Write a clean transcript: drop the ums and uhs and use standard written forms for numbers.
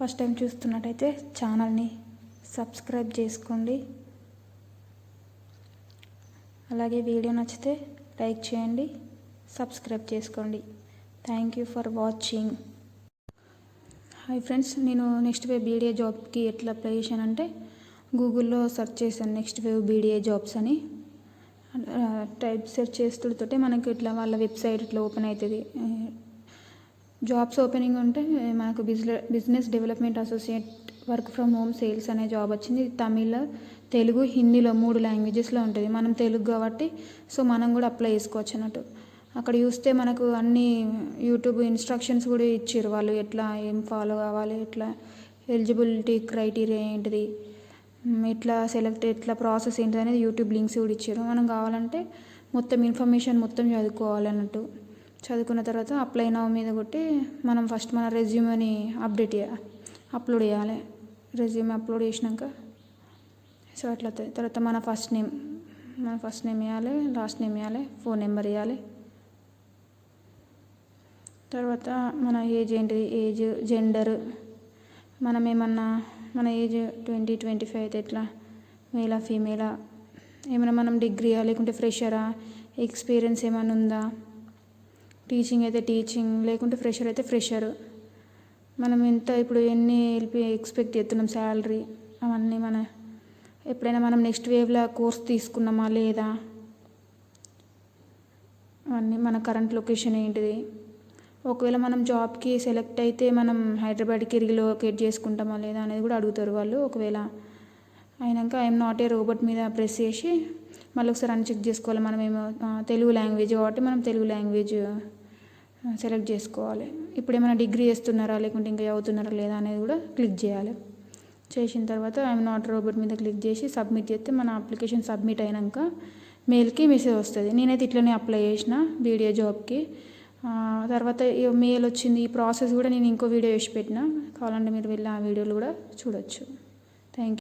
First time చూస్తున్నట్టయితే ఛానల్ని subscribe చేసుకోండి. అలాగే వీడియో నచ్చితే లైక్ చేయండి, సబ్స్క్రైబ్ చేసుకోండి. Thank you for watching. Hi friends, నేను నెక్స్ట్ వేవ్ బీడీఏ జాబ్కి ఎట్లా అప్లై చేశానంటే గూగుల్లో సెర్చ్ చేశాను నెక్స్ట్ వేవ్ బీడీఏ జాబ్స్ అని. టైప్ సెర్చ్ చేస్తుంటే మనకు ఇట్లా వాళ్ళ వెబ్సైట్ ఇట్లా ఓపెన్ అవుతుంది. జాబ్స్ ఓపెనింగ్ ఉంటే మనకు business development associate work from home sales అనే జాబ్ వచ్చింది. తమిళ, తెలుగు, హిందీలో 3 లాంగ్వేజెస్లో ఉంటుంది. మనం తెలుగు కాబట్టి సో మనం కూడా అప్లై చేసుకోవచ్చు అన్నట్టు. అక్కడ చూస్తే మనకు అన్ని యూట్యూబ్ ఇన్స్ట్రక్షన్స్ కూడా ఇచ్చారు వాళ్ళు, ఎట్లా ఏం ఫాలో కావాలి, ఎట్లా ఎలిజిబిలిటీ క్రైటీరియా ఏంటిది, ఎట్లా ప్రాసెస్ ఏంటిది అనేది యూట్యూబ్ లింక్స్ కూడా ఇచ్చారు. మనం కావాలంటే మొత్తం ఇన్ఫర్మేషన్ మొత్తం చదువుకోవాలి అన్నట్టు. చదువుకున్న తర్వాత అప్లై నౌ మీద కొట్టి మనం ఫస్ట్ మన రెజ్యూమ్ని అప్లోడ్ చేయాలి. రెజ్యూమ్ అప్లోడ్ చేసినాక సో అట్లా తర్వాత మన ఫస్ట్ నేమ్ ఇవ్వాలి, లాస్ట్ నేమ్ ఇవ్వాలి, ఫోన్ నెంబర్ ఇవ్వాలి. తర్వాత మన ఏజ్ ఏంటిది, ఏజ్, జెండర్, మనం ఏమన్నా మన ఏజ్ 20-25 అయితే ఎట్లా, మేలా ఫీమేలా, ఏమైనా మనం డిగ్రీయా లేకుంటే ఫ్రెషరా, ఎక్స్పీరియన్స్ ఏమైనా ఉందా, టీచింగ్ అయితే టీచింగ్, లేకుంటే ఫ్రెషర్ అయితే ఫ్రెషర్, మనం ఇప్పుడు ఎన్ని ఎక్స్పెక్ట్ చేస్తున్నాం శాలరీ, అవన్నీ ఎప్పుడైనా మనం నెక్స్ట్ వేవ్లో కోర్స్ తీసుకున్నామా లేదా, అవన్నీ మన కరెంట్ లొకేషన్ ఏంటిది, ఒకవేళ మనం జాబ్కి సెలెక్ట్ అయితే మనం హైదరాబాద్కి రీలొకేట్ చేసుకుంటామా లేదా అనేది కూడా అడుగుతారు వాళ్ళు. ఒకవేళ అయినాక ఐఎమ్ నాట్ ఏ రోబోట్ మీద ప్రెస్ చేసి మళ్ళీ ఒకసారి అన్చెక్ చేసుకోవాలి. మనమేమో తెలుగు లాంగ్వేజ్ కాబట్టి మనం తెలుగు లాంగ్వేజ్ సెలెక్ట్ చేసుకోవాలి. ఇప్పుడు ఏమైనా డిగ్రీ చేస్తున్నారా లేకుంటే ఇంకా చదువుతున్నారా లేదా అనేది కూడా క్లిక్ చేయాలి. చేసిన తర్వాత ఐఎమ్ నాట్ రోబోట్ మీద క్లిక్ చేసి సబ్మిట్ చేస్తే మన అప్లికేషన్ సబ్మిట్ అయినాక మెయిల్కి మెసేజ్ వస్తుంది. నేనైతే ఇట్లనే అప్లై చేసిన బీడీఏ జాబ్కి. తర్వాత మెయిల్ వచ్చింది. ఈ ప్రాసెస్ కూడా నేను ఇంకో వీడియో చేసి పెట్టిన, కావాలంటే మీరు వెళ్ళి ఆ వీడియోలు కూడా చూడొచ్చు. Thank you.